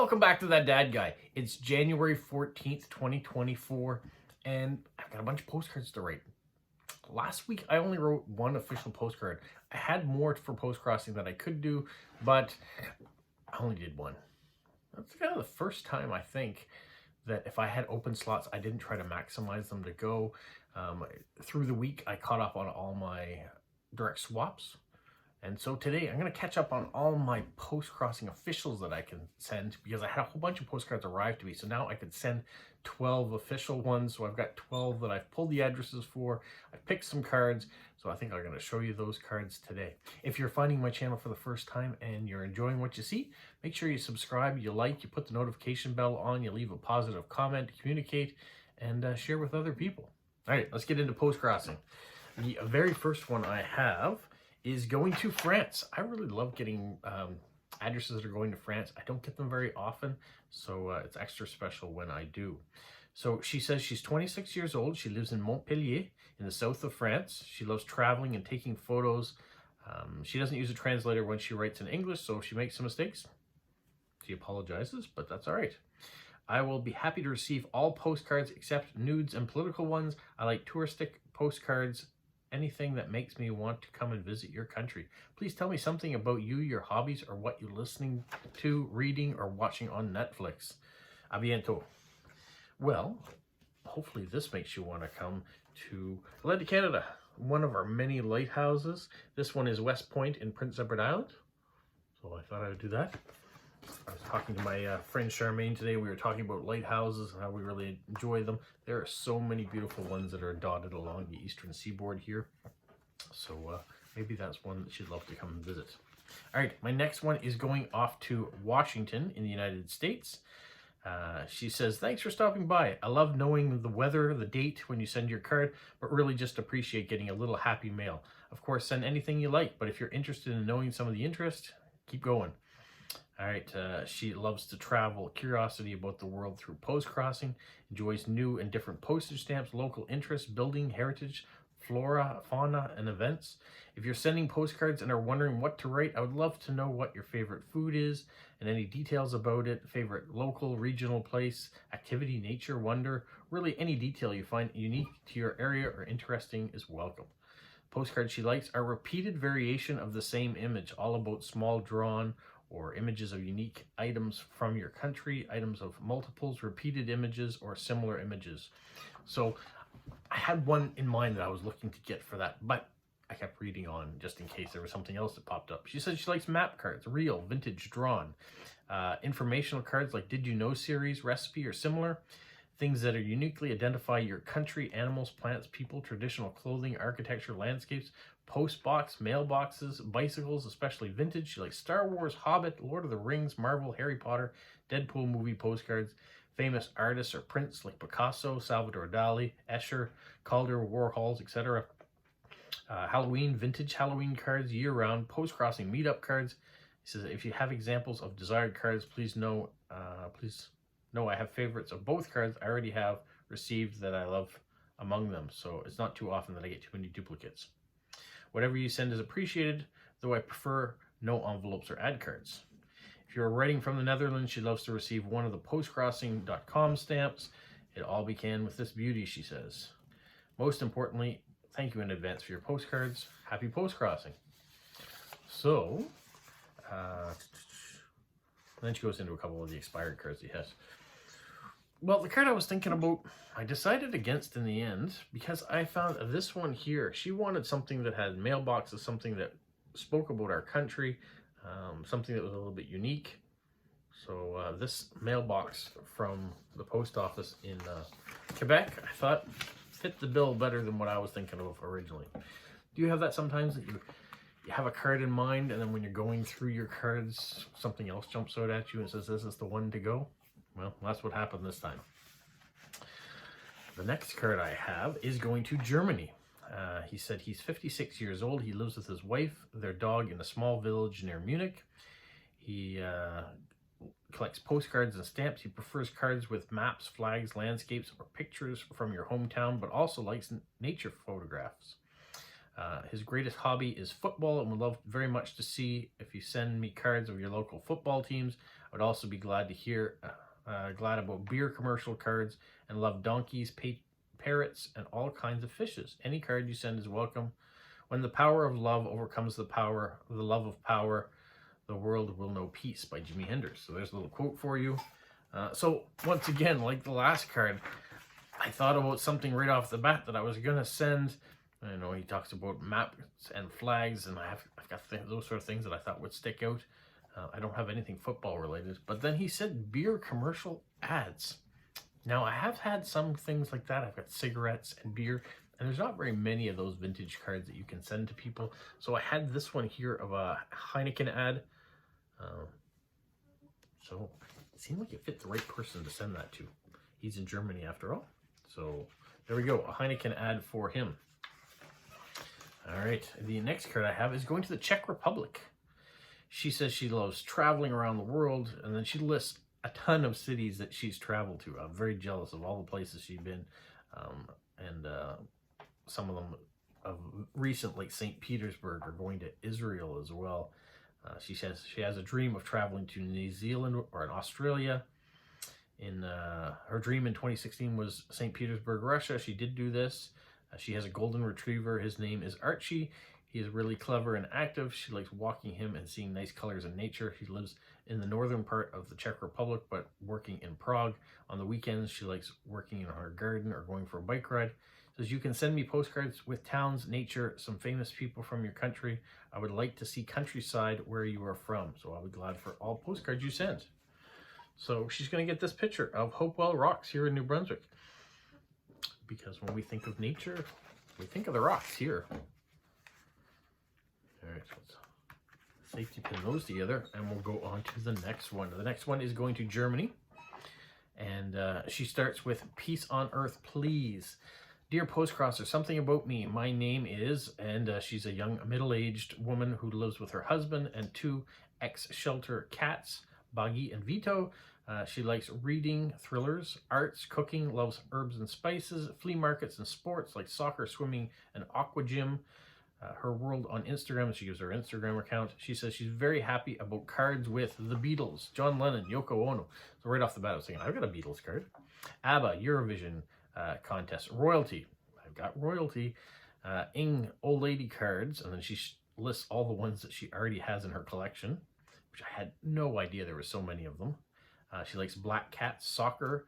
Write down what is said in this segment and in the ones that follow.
Welcome back to That Dad Guy. It's January 14th, 2024, and I've got a bunch of postcards to write. Last week, I only wrote one official postcard. I had more for Postcrossing that I could do, but I only did one. That's kind of the first time, I think, that if I had open slots, I didn't try to maximize them to go. Through the week, I caught up on all my direct swaps. And so today I'm going to catch up on all my post-crossing officials that I can send, because I had a whole bunch of postcards arrive to me. So now I could send 12 official ones. So I've got 12 that I've pulled the addresses for. I picked some cards. So I think I'm going to show you those cards today. If you're finding my channel for the first time and you're enjoying what you see, make sure you subscribe, you like, you put the notification bell on, you leave a positive comment, communicate, and share with other people. All right, let's get into post-crossing. The very first one I have is going to France. I really love getting addresses that are going to France. I don't get them very often, so it's extra special when I do. So she says she's 26 years old. She lives in Montpellier in the south of France. She loves traveling and taking photos. She doesn't use a translator when she writes in English, so if she makes some mistakes, she apologizes, but that's all right. I will be happy to receive all postcards except nudes and political ones. I like touristic postcards, anything that makes me want to come and visit your country. Please tell me something about you, your hobbies, or what you're listening to, reading, or watching on Netflix. A bientôt. Well, hopefully this makes you want to come to Atlantic Canada, one of our many lighthouses. This one is West Point in Prince Edward Island. So I thought I would do that. I was talking to my friend Charmaine today. We were talking about lighthouses and how we really enjoy them. There are so many beautiful ones that are dotted along the eastern seaboard here. So maybe that's one that she'd love to come and visit. All right, my next one is going off to Washington in the United States. She says, thanks for stopping by. I love knowing the weather, the date when you send your card, but really just appreciate getting a little happy mail. Of course, send anything you like, but if you're interested in knowing some of the interest, keep going. All right, she loves to travel, curiosity about the world through post-crossing, enjoys new and different postage stamps, local interests, building, heritage, flora, fauna, and events. If you're sending postcards and are wondering what to write, I would love to know what your favorite food is and any details about it, favorite local, regional place, activity, nature, wonder, really any detail you find unique to your area or interesting is welcome. Postcards she likes are repeated variation of the same image, all about small drawn or images of unique items from your country, items of multiples, repeated images, or similar images. So I had one in mind that I was looking to get for that, but I kept reading on just in case there was something else that popped up. She said she likes map cards, real, vintage, drawn, informational cards like Did You Know series, recipe, or similar. Things that are uniquely identify your country, animals, plants, people, traditional clothing, architecture, landscapes, post box, mailboxes, bicycles, especially vintage. She likes Star Wars, Hobbit, Lord of the Rings, Marvel, Harry Potter, Deadpool movie postcards, famous artists or prints like Picasso, Salvador Dali, Escher, Calder, Warhols, etc. Halloween, vintage Halloween cards, year-round, post-crossing meetup cards. He says, if you have examples of desired cards, please know I have favorites of both cards I already have received that I love among them. So it's not too often that I get too many duplicates. Whatever you send is appreciated, though I prefer no envelopes or ad cards. If you're writing from the Netherlands, she loves to receive one of the postcrossing.com stamps. It all began with this beauty, she says. Most importantly, thank you in advance for your postcards. Happy postcrossing. So, then she goes into a couple of the expired cards he has. Well, the card I was thinking about, I decided against in the end because I found this one here. She wanted something that had mailboxes, something that spoke about our country, something that was a little bit unique. So this mailbox from the post office in Quebec, I thought fit the bill better than what I was thinking of originally. Do you have that sometimes, that you have a card in mind and then when you're going through your cards, something else jumps out at you and says, this is the one to go? Well, that's what happened this time. The next card I have is going to Germany. He said he's 56 years old. He lives with his wife, their dog, in a small village near Munich. He collects postcards and stamps. He prefers cards with maps, flags, landscapes, or pictures from your hometown, but also likes nature photographs. His greatest hobby is football and would love very much to see if you send me cards of your local football teams. I would also be glad to hear glad about beer commercial cards and love donkeys, parrots, and all kinds of fishes. Any card you send is welcome. When the power of love overcomes the love of power, the world will know peace, by Jimi Hendrix. So there's a little quote for you. So once again, like the last card, I thought about something right off the bat that I was going to send. I know he talks about maps and flags, and I've got those sort of things that I thought would stick out. I don't have anything football related, but then he said beer commercial ads. Now, I have had some things like that. I've got cigarettes and beer, and there's not very many of those vintage cards that you can send to people. So I had this one here of a Heineken ad. So it seemed like it fit the right person to send that to. He's in Germany after all. So there we go, a Heineken ad for him. All right, the next card I have is going to the Czech Republic. She says she loves traveling around the world, and then she lists a ton of cities that she's traveled to. I'm very jealous of all the places she's been, and some of them of recent, like St. Petersburg, or going to Israel as well. She says she has a dream of traveling to New Zealand or in Australia. Her dream in 2016 was St. Petersburg, Russia. She did do this. She has a golden retriever. His name is Archie. He is really clever and active. She likes walking him and seeing nice colors in nature. He lives in the northern part of the Czech Republic, but working in Prague. On the weekends, she likes working in her garden or going for a bike ride. Says, you can send me postcards with towns, nature, some famous people from your country. I would like to see countryside where you are from. So I'll be glad for all postcards you send. So she's going to get this picture of Hopewell Rocks here in New Brunswick. Because when we think of nature, we think of the rocks here. All right, so let's safety pin those together, and we'll go on to the next one. The next one is going to Germany, and she starts with "Peace on Earth, please." Dear Postcrosser, something about me. My name is, and she's a young middle-aged woman who lives with her husband and two ex-shelter cats, Buggy and Vito. She likes reading, thrillers, arts, cooking, loves herbs and spices, flea markets and sports like soccer, swimming, and aqua gym. Her world on Instagram, she gives her Instagram account. She says she's very happy about cards with the Beatles, John Lennon, Yoko Ono. So right off the bat, I was thinking, I've got a Beatles card. ABBA, Eurovision contest, royalty. I've got royalty. Ing, old lady cards, and then she lists all the ones that she already has in her collection, which I had no idea there were so many of them. She likes Black Cat, soccer,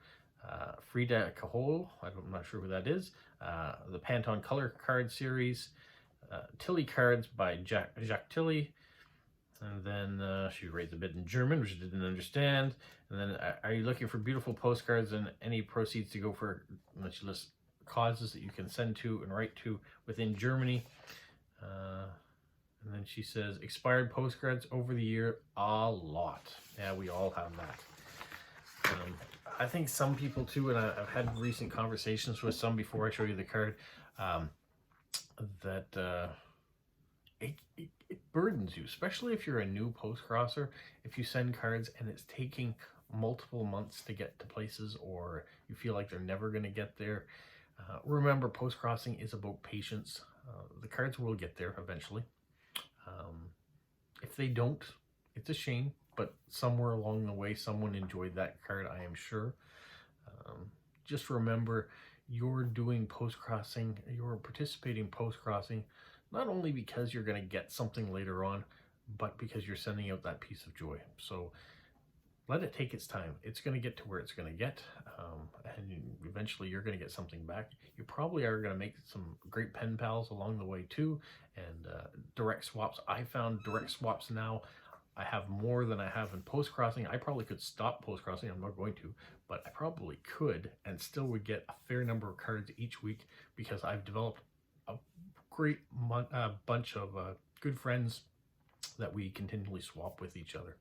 Frida Kahlo, I'm not sure who that is, the Pantone Color Card Series, Tilly Cards by Jacques Tilly, and then she writes a bit in German, which I didn't understand, and then, are you looking for beautiful postcards and any proceeds to go for, and then she lists causes that you can send to and write to within Germany. And then she says, expired postcards over the year, a lot. Yeah, we all have that. I think some people too, and I've had recent conversations with some before I show you the card, that it burdens you, especially if you're a new postcrosser. If you send cards and it's taking multiple months to get to places, or you feel like they're never going to get there, remember, postcrossing is about patience. The cards will get there eventually. If they don't, it's a shame, but somewhere along the way, someone enjoyed that card, I am sure. Just remember, you're doing postcrossing, you're participating postcrossing, not only because you're going to get something later on, but because you're sending out that piece of joy. So let it take its time. It's going to get to where it's going to get, and eventually you're going to get something back. You probably are going to make some great pen pals along the way too, and direct swaps. I found direct swaps now, I have more than I have in postcrossing. I probably could stop postcrossing. I'm not going to, but I probably could and still would get a fair number of cards each week, because I've developed a great bunch of good friends that we continually swap with each other.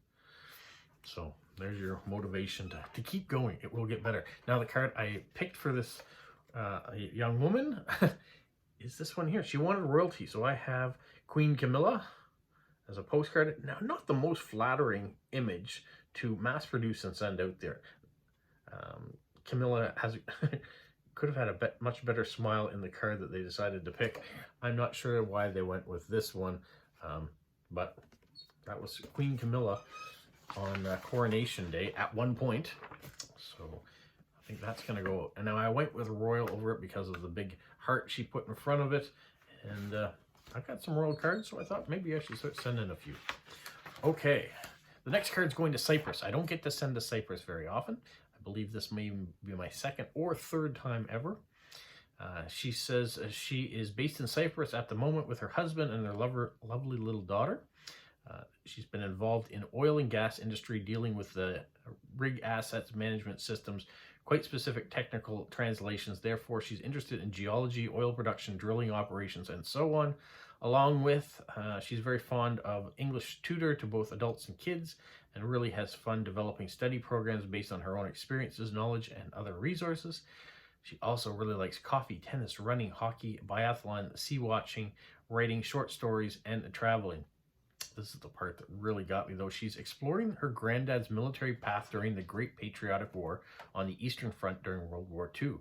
So there's your motivation to keep going. It will get better. Now the card I picked for this young woman is this one here. She wanted royalty, so I have Queen Camilla as a postcard. Now, not the most flattering image to mass produce and send out there. Camilla has could have had a much better smile in the card that they decided to pick. I'm not sure why they went with this one, but that was Queen Camilla on Coronation Day at one point. So I think that's going to go. And now I went with Royal over it because of the big heart she put in front of it. And I've got some Royal cards, so I thought maybe I should start sending a few. Okay, the next card's going to Cyprus. I don't get to send to Cyprus very often. I believe this may be my second or third time ever. She says she is based in Cyprus at the moment with her husband and their lovely little daughter. She's been involved in oil and gas industry, dealing with the rig assets management systems, quite specific technical translations. Therefore, she's interested in geology, oil production, drilling operations, and so on. Along with, she's very fond of English tutor to both adults and kids, and really has fun developing study programs based on her own experiences, knowledge, and other resources. She also really likes coffee, tennis, running, hockey, biathlon, sea watching, writing short stories, and traveling. This is the part that really got me, though. She's exploring her granddad's military path during the Great Patriotic War on the Eastern Front during World War II.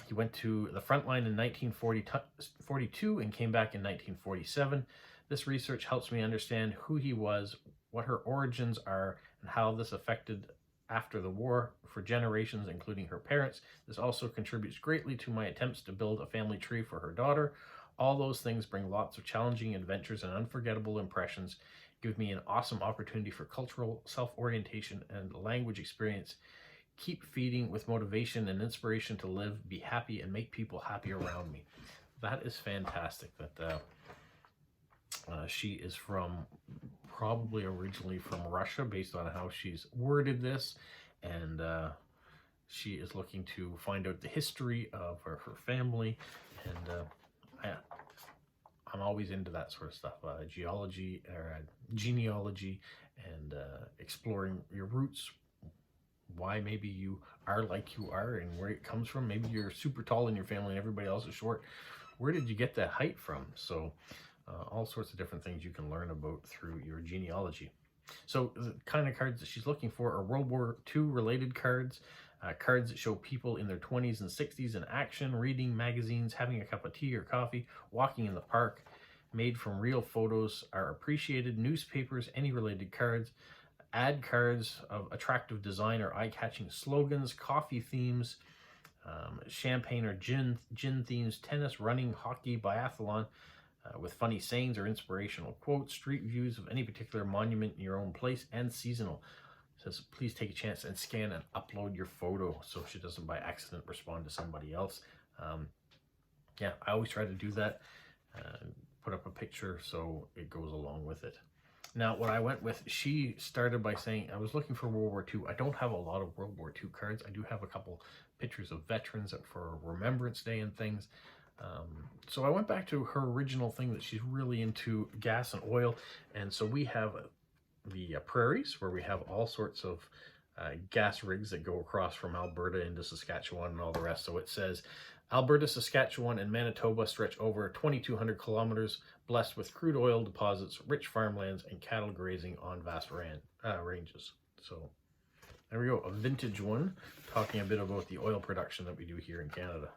He went to the front line in 1942 and came back in 1947. This research helps me understand who he was, what her origins are, and how this affected after the war for generations, including her parents. This also contributes greatly to my attempts to build a family tree for her daughter. All those things bring lots of challenging adventures and unforgettable impressions, give me an awesome opportunity for cultural self-orientation and language experience. Keep feeding with motivation and inspiration to live, be happy, and make people happy around me. That is fantastic that she is from, probably originally from Russia, based on how she's worded this, and she is looking to find out the history of her family, and I'm always into that sort of stuff, geology, or genealogy, and exploring your roots, why maybe you are like you are and where it comes from. Maybe you're super tall in your family and everybody else is short. Where did you get that height from? So all sorts of different things you can learn about through your genealogy. So the kind of cards that she's looking for are World War II related cards, cards that show people in their 20s and 60s in action, reading magazines, having a cup of tea or coffee, walking in the park, made from real photos are appreciated, newspapers, any related cards, ad cards of attractive design or eye-catching slogans, coffee themes, champagne or gin themes, tennis, running, hockey, biathlon, with funny sayings or inspirational quotes, street views of any particular monument in your own place, and seasonal. It says, please take a chance and scan and upload your photo so she doesn't by accident respond to somebody else. Yeah, I always try to do that, put up a picture so it goes along with it. Now, what I went with, she started by saying, I was looking for World War II. I don't have a lot of World War II cards. I do have a couple pictures of veterans for Remembrance Day and things. So I went back to her original thing that she's really into, gas and oil. And so we have the prairies, where we have all sorts of gas rigs that go across from Alberta into Saskatchewan and all the rest. So it says, Alberta, Saskatchewan, and Manitoba stretch over 2,200 kilometers, blessed with crude oil deposits, rich farmlands, and cattle grazing on vast ranges. So there we go, a vintage one, talking a bit about the oil production that we do here in Canada.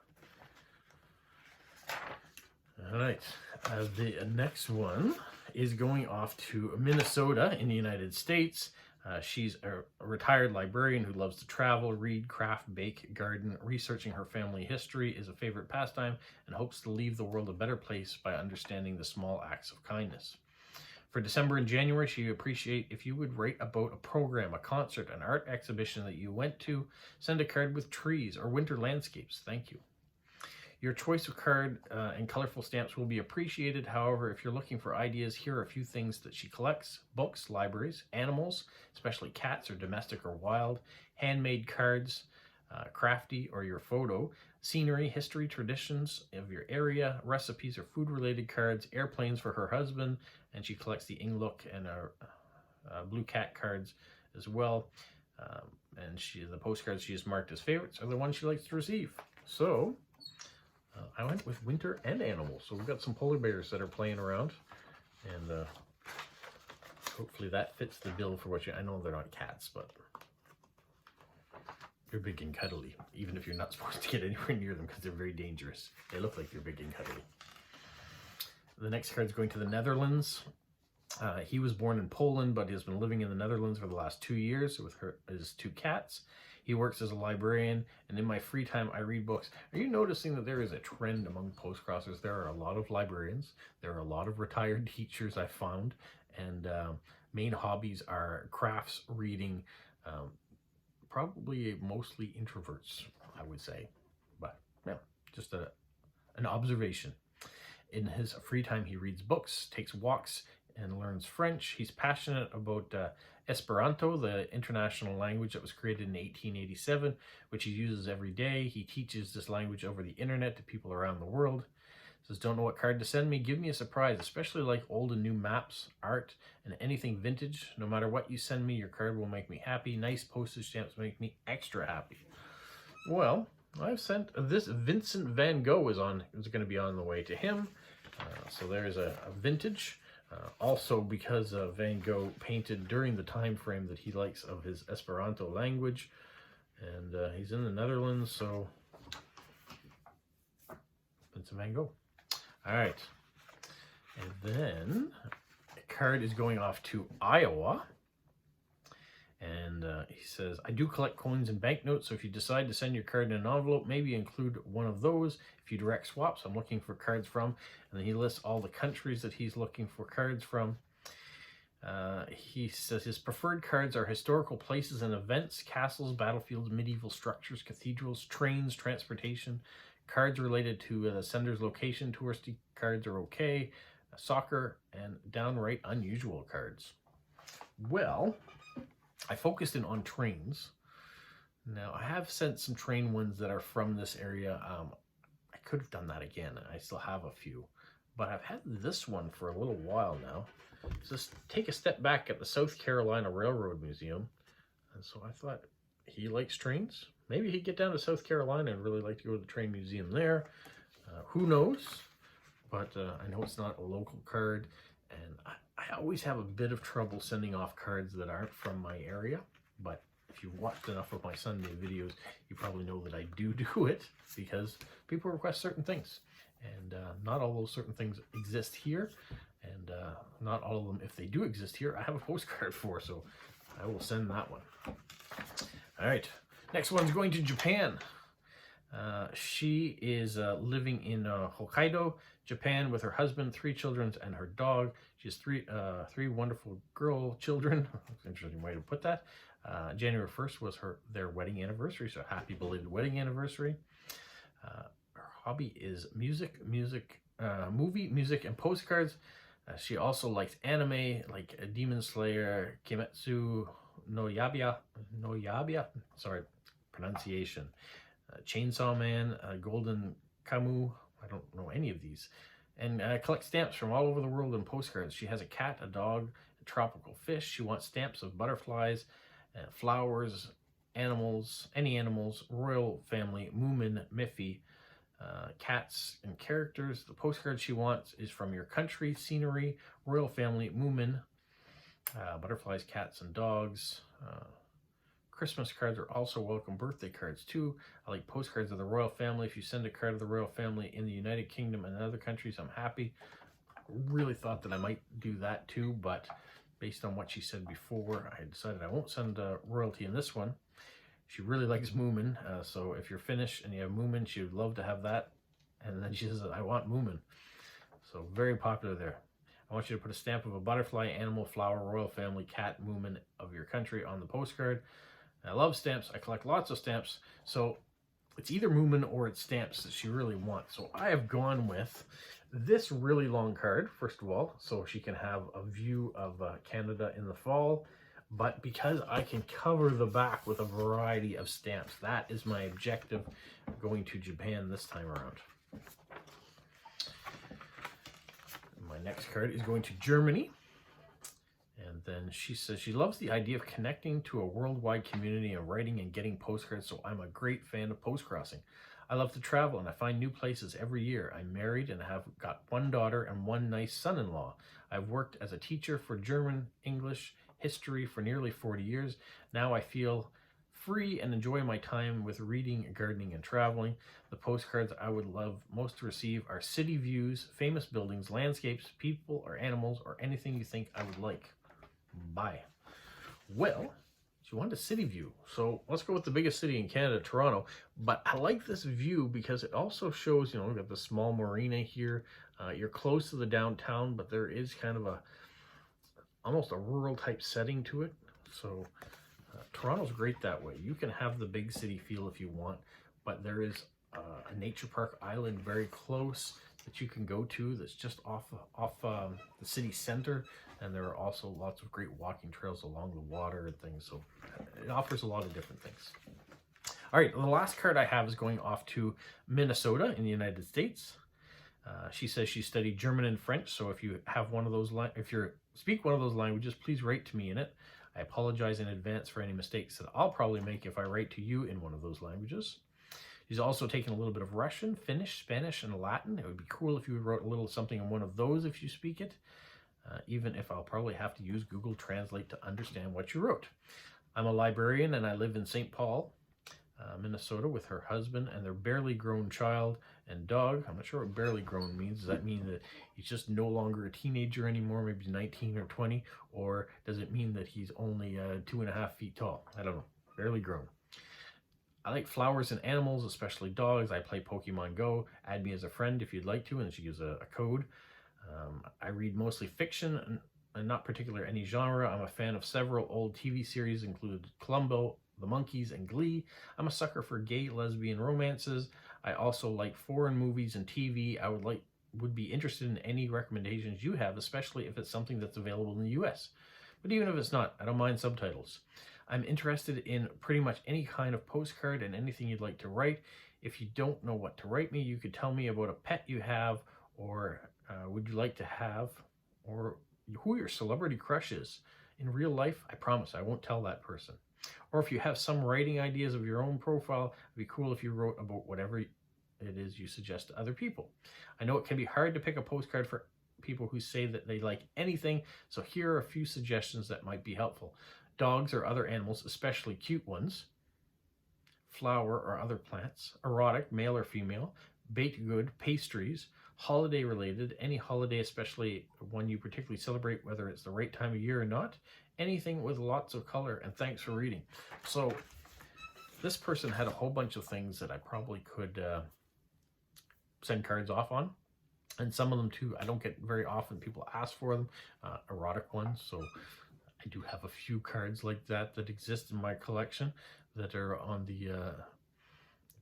All right, the next one is going off to Minnesota in the United States. She's a retired librarian who loves to travel, read, craft, bake, garden. Researching her family history is a favorite pastime and hopes to leave the world a better place by understanding the small acts of kindness. For December and January, she'd appreciate if you would write about a program, a concert, an art exhibition that you went to. Send a card with trees or winter landscapes. Thank you. Your choice of card and colorful stamps will be appreciated. However, if you're looking for ideas, here are a few things that she collects: books, libraries, animals, especially cats or domestic or wild, handmade cards, crafty or your photo, scenery, history, traditions of your area, recipes or food-related cards, airplanes for her husband, and she collects the Inglook and Blue Cat cards as well. And the postcards she has marked as favorites are the ones she likes to receive. So I went with winter and animals. So we've got some polar bears that are playing around, and hopefully that fits the bill for what I know they're not cats, but They're big and cuddly, even if you're not supposed to get anywhere near them because they're very dangerous. They look like they're big and cuddly. The next card is going to the Netherlands. He was born in Poland, but he has been living in the Netherlands for the last 2 years with his 2 cats. He works as a librarian, and in my free time, I read books. Are you noticing that there is a trend among postcrossers? There are a lot of librarians. There are a lot of retired teachers I found, and main hobbies are crafts, reading, probably mostly introverts, I would say. But yeah, just an observation. In his free time, he reads books, takes walks, and learns French. He's passionate about Esperanto, the international language that was created in 1887, which he uses every day. He teaches this language over the internet to people around the world. Says, don't know what card to send me? Give me a surprise, especially like old and new maps, art, and anything vintage. No matter what you send me, your card will make me happy. Nice postage stamps make me extra happy. Well, I've sent this. Vincent van Gogh is going to be on the way to him. So there's a vintage. Also, because Van Gogh painted during the time frame that he likes of his Esperanto language, and he's in the Netherlands, so Vincent van Gogh. All right, and then a card is going off to Iowa, and he says, I do collect coins and banknotes, so if you decide to send your card in an envelope, maybe include one of those. If you direct swaps, I'm looking for cards from, and then he lists all the countries that he's looking for cards from. He says his preferred cards are historical places and events, castles, battlefields, medieval structures, cathedrals, trains, transportation. Cards related to the sender's location, touristy cards are okay. Soccer, and downright unusual cards. Well, I focused in on trains. Now, I have sent some train ones that are from this area. I could have done that again. I still have a few. But I've had this one for a little while now. Just take a step back at the South Carolina Railroad Museum. And so I thought, he likes trains. Maybe he'd get down to South Carolina and really like to go to the train museum there. Who knows? But I know it's not a local card. And I always have a bit of trouble sending off cards that aren't from my area. But if you've watched enough of my Sunday videos, you probably know that I do it because people request certain things. And not all those certain things exist here. And not all of them, if they do exist here, I have a postcard for. So I will send that one. All right. Next one's going to Japan. She is living in Hokkaido, Japan, with her husband, 3 children, and her dog. She has three wonderful girl children. That's an interesting way to put that. January 1st was their wedding anniversary, so happy belated wedding anniversary. Her hobby is movie, music, and postcards. She also likes anime, like Demon Slayer, Kimetsu no Yaiba, sorry, pronunciation. Chainsaw Man, Golden Kamuy, I don't know any of these, and collects stamps from all over the world and postcards. She has a cat, a dog, a tropical fish. She wants stamps of butterflies, flowers, animals, any animals, royal family, Moomin, Miffy, cats, and characters. The postcard she wants is from your country, scenery, royal family, Moomin, butterflies, cats, and dogs. Christmas cards are also welcome. Birthday cards too. I like postcards of the royal family. If you send a card of the royal family in the United Kingdom and other countries, I'm happy. Really thought that I might do that too, but based on what she said before, I decided I won't send royalty in this one. She really likes Moomin, so if you're Finnish and you have Moomin, she would love to have that. And then she says, I want Moomin. So very popular there. I want you to put a stamp of a butterfly, animal, flower, royal family, cat, Moomin of your country on the postcard. I love stamps. I collect lots of stamps. So it's either Moomin or it's stamps that she really wants. So I have gone with this really long card, first of all, so she can have a view of Canada in the fall. But because I can cover the back with a variety of stamps, that is my objective going to Japan this time around. My next card is going to Germany. And then she says she loves the idea of connecting to a worldwide community and writing and getting postcards, so I'm a great fan of postcrossing. I love to travel and I find new places every year. I'm married and have got 1 daughter and 1 nice son-in-law. I've worked as a teacher for German, English, history for nearly 40 years. Now I feel free and enjoy my time with reading, gardening, and traveling. The postcards I would love most to receive are city views, famous buildings, landscapes, people or animals, or anything you think I would like. Bye. Well, she wanted a city view, so let's go with the biggest city in Canada, Toronto. But I like this view because it also shows, you know, we've got the small marina here. You're close to the downtown, but there is kind of almost a rural type setting to it. So Toronto's great that way. You can have the big city feel if you want, but there is a nature park island very close that you can go to that's just off the city center, and there are also lots of great walking trails along the water and things, so it offers a lot of different things. All right, the last card I have is going off to Minnesota in the United States. She says she studied German and French, so if you have one of those, if you speak one of those languages, please write to me in it. I apologize in advance for any mistakes that I'll probably make if I write to you in one of those languages. She's also taken a little bit of Russian, Finnish, Spanish, and Latin. It would be cool if you wrote a little something in one of those if you speak it, even if I'll probably have to use Google Translate to understand what you wrote. I'm a librarian and I live in St. Paul, Minnesota, with her husband and their barely grown child and dog. I'm not sure what barely grown means. Does that mean that he's just no longer a teenager anymore, maybe 19 or 20? Or does it mean that he's only 2.5 feet tall? I don't know. Barely grown. I like flowers and animals, especially dogs. I play Pokemon Go. Add me as a friend if you'd like to, and she gives a code. I read mostly fiction and not particular any genre. I'm a fan of several old TV series, including Columbo, The Monkees, and Glee. I'm a sucker for gay, lesbian romances. I also like foreign movies and TV. I would be interested in any recommendations you have, especially if it's something that's available in the US. But even if it's not, I don't mind subtitles. I'm interested in pretty much any kind of postcard and anything you'd like to write. If you don't know what to write me, you could tell me about a pet you have, or would you like to have, or who your celebrity crush is. In real life, I promise I won't tell that person. Or if you have some writing ideas of your own profile, it'd be cool if you wrote about whatever it is you suggest to other people. I know it can be hard to pick a postcard for people who say that they like anything, so here are a few suggestions that might be helpful. Dogs or other animals, especially cute ones. Flower or other plants. Erotic, male or female. Baked good, pastries. Holiday related, any holiday, especially one you particularly celebrate, whether it's the right time of year or not. Anything with lots of color, and thanks for reading. So this person had a whole bunch of things that I probably could send cards off on. And some of them too, I don't get very often people ask for them, erotic ones. So I do have a few cards like that exist in my collection that are on the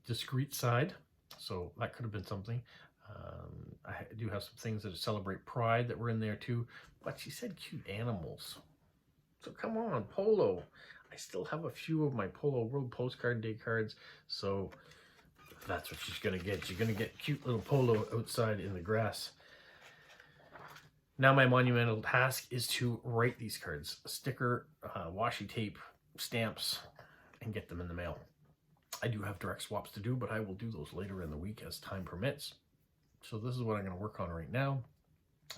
discreet side. So that could have been something. I do have some things that celebrate pride that were in there too. But she said cute animals. So come on, Polo. I still have a few of my Polo World Postcard Day cards. So that's what she's going to get. She's going to get cute little Polo outside in the grass. Now my monumental task is to write these cards, sticker, washi tape, stamps, and get them in the mail. I do have direct swaps to do, but I will do those later in the week as time permits. So this is what I'm going to work on right now.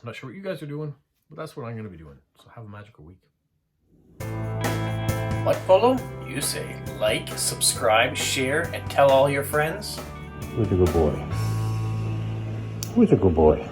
I'm not sure what you guys are doing, but that's what I'm going to be doing. So have a magical week. What, Polo? You say like, subscribe, share, and tell all your friends? Who's a good boy? Who's a good boy?